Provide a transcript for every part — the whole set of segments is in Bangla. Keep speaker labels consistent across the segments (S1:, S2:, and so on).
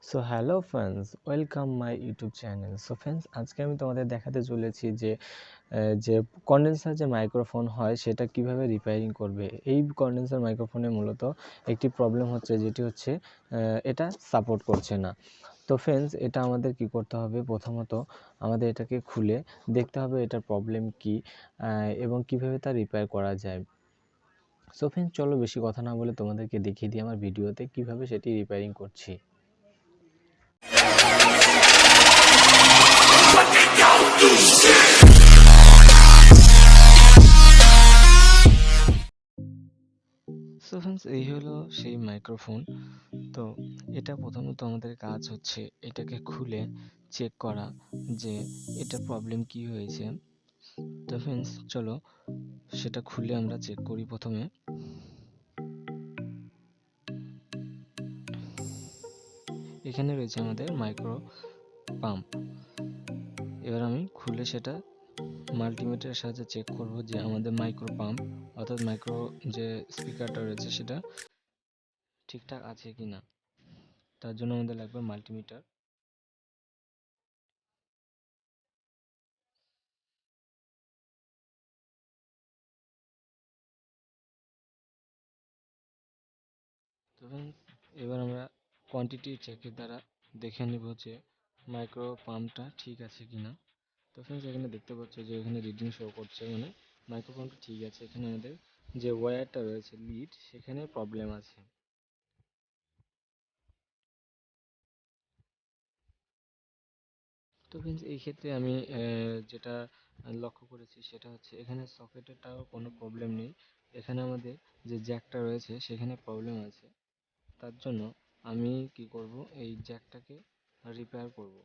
S1: So hello friends, welcome my YouTube channel. So friends, আজকে আমি তোমাদের দেখাতে চলেছি যে কন্ডেন্সার যে মাইক্রোফোন হয় সেটা কিভাবে রিপেয়ারিং করবে। এই কন্ডেন্সার মাইক্রোফোনে মূলত একটি প্রবলেম হচ্ছে, যেটি হচ্ছে এটা সাপোর্ট করছে না। তো ফ্রেন্ডস, এটা আমাদের কি করতে হবে, প্রথমত আমাদের এটাকে খুলে দেখতে হবে এটার প্রবলেম কি এবং কিভাবে তা রিপেয়ার করা যায়। সো ফ্রেন্ডস, চলো বেশি কথা না বলে তোমাদেরকে দেখিয়ে দিই আমার ভিডিওতে কিভাবে সেটি রিপেয়ারিং করছি। সো ফ্রেন্ডস, এই হলো সেই মাইক্রোফোন। তো এটা প্রথমত আমাদের কাজ হচ্ছে এটাকে খুলে চেক করা যে এটা প্রবলেম কি হয়েছে। তো ফ্রেন্ডস, চলো সেটা খুলে আমরা চেক করি। প্রথমে এখানে রয়েছে আমাদের মাইক্রো পাম্প। এবার আমি খুলে সেটা মাল্টিমিটারের সাহায্যে চেক করব যে আমাদের মাইক্রো পাম্প অর্থাৎ মাইক্রো যে স্পিকারটা রয়েছে সেটা ঠিকঠাক আছে কিনা। তার জন্য আমাদের লাগবে মাল্টিমিটার। তো এবার আমরা কোয়ান্টিটি চেকের দ্বারা দেখে নেব যে মাইক্রো পাম্পটা ঠিক আছে কিনা। তো ফ্রেন্ডস, এখানে দেখতে পাচ্ছ যে এখানে রিডিং শো করছে, মানে মাইক্রো পাম্পটা ঠিক আছে। এখানে আমাদের যে ওয়্যারটা রয়েছে লিড, সেখানে প্রবলেম আছে। তো ফ্রেন্ডস, এই ক্ষেত্রে আমি যেটা লক্ষ্য করেছি সেটা হচ্ছে এখানে সকেটেরটাও কোনো প্রবলেম নেই। এখানে আমাদের যে জ্যাকটা রয়েছে সেখানে প্রবলেম আছে। তার জন্য আমি কি করব, এই জ্যাকটাকে রিপেয়ার করব,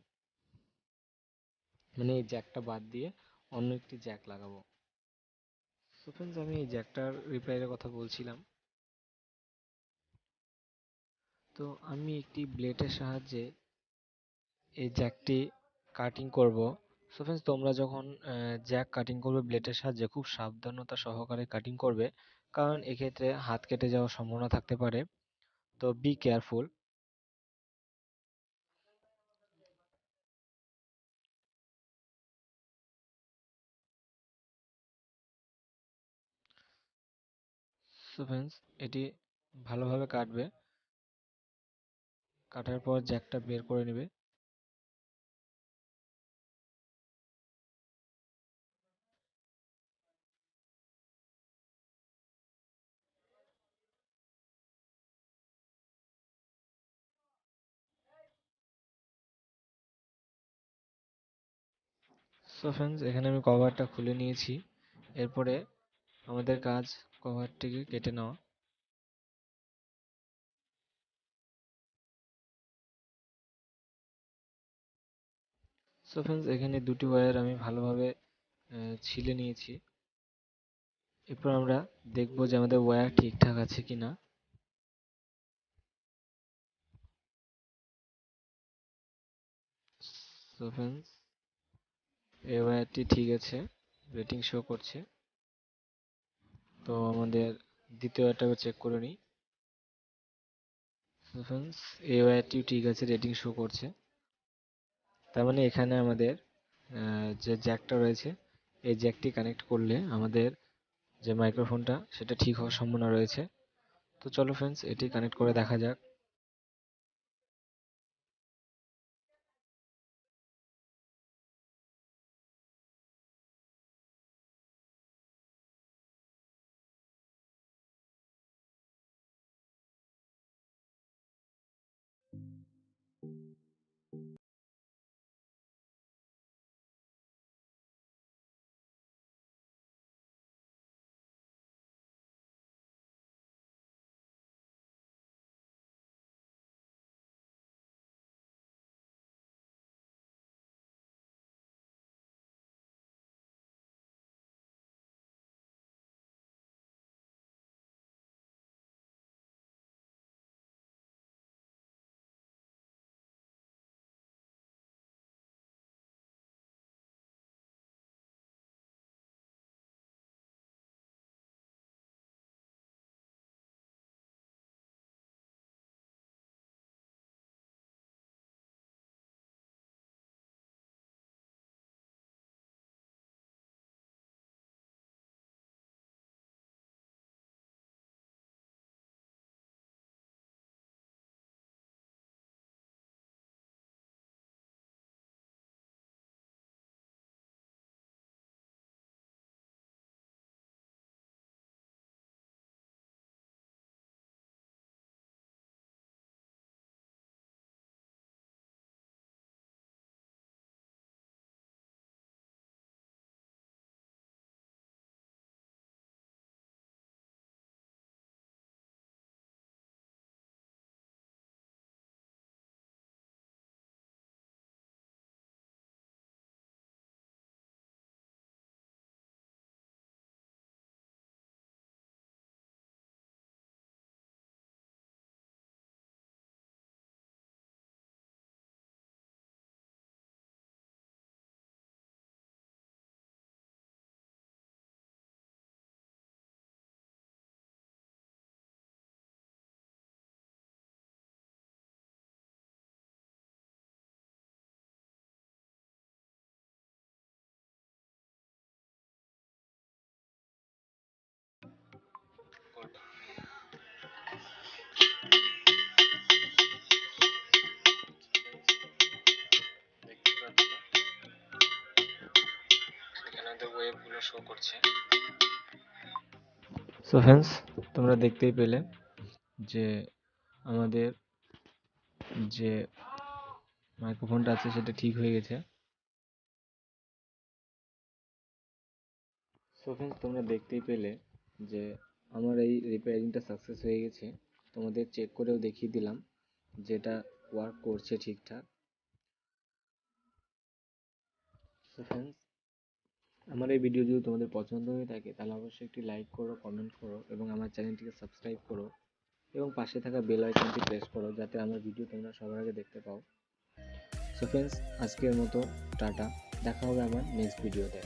S1: মানে এই জ্যাকটা বাদ দিয়ে অন্য একটি জ্যাক লাগাবো। তো ফ্রেন্ডস, আমি এই জ্যাকটার রিপেয়ারের কথা বলছিলাম। তো আমি একটি ব্লেডের সাহায্যে এই জ্যাকটি কাটিং করব। সো ফ্রেন্ডস, তোমরা যখন জ্যাক কাটিং করবে ব্লেডের সাহায্যে খুব সাবধানতা সহকারে কাটিং করবে, কারণ এক্ষেত্রে হাত কেটে যাওয়ার সম্ভাবনা থাকতে পারে। তো বি কেয়ারফুল। সো ফ্রেন্ডস, এটি ভালোভাবে কাটবে, কাটার পর জ্যাকটা বের করে নেবে। সো ফ্রেন্ডস, এখানে আমি কভারটা খুলে নিয়েছি। এরপরে আমাদের কাজ কভারটিকে কেটে নেওয়া। সো ফ্রেন্ডস, এখানে দুটি ওয়্যার আমি ভালোভাবে ছিলে নিয়েছি। এরপর আমরা দেখব যে আমাদের ওয়্যার ঠিকঠাক আছে কিনা। সো ফ্রেন্ডস, এই ওয়্যারটি ঠিক আছে, রেটিং শো করছে। তো আমাদের দ্বিতীয় ওয়্যারটাকে চেক করে নিই। সো ফ্রেন্ডস, এই ওয়্যারটিও ঠিক আছে, রেটিং শো করছে। তার মানে এখানে আমাদের যে জ্যাকটা রয়েছে এই জ্যাকটি কানেক্ট করলে আমাদের যে মাইক্রোফোনটা সেটা ঠিক হওয়ার সম্ভাবনা রয়েছে। তো চলো ফ্রেন্ডস, এটি কানেক্ট করে দেখা যাক। ওয়েবগুলো শো করছে। সো ফ্রেন্ডস, তোমরা দেখতেই পেলে যে আমাদের যে মাইক্রোফোনটা আছে সেটা ঠিক হয়ে গেছে। সো ফ্রেন্ডস, তোমরা দেখতেই পেলে যে আমার এই রিপেয়ারিংটা সাকসেস হয়ে গেছে। তোমাদের চেক করেও দেখিয়ে দিলাম যেটা ওয়ার্ক করছে ঠিকঠাক। সো ফ্রেন্ডস, আমার এই ভিডিও যদি তোমাদের পছন্দ হয়ে থাকে তাহলে অবশ্যই একটি লাইক করো, কমেন্ট করো এবং আমার চ্যানেলটিকে সাবস্ক্রাইব করো এবং পাশে থাকা বেল আইকনটি প্রেস করো যাতে আমার ভিডিও তোমরা সবার আগে দেখতে পাও। সো ফ্রেন্ডস, আজকের মতো টাটা, দেখা হবে আমার নেক্সট ভিডিওতে।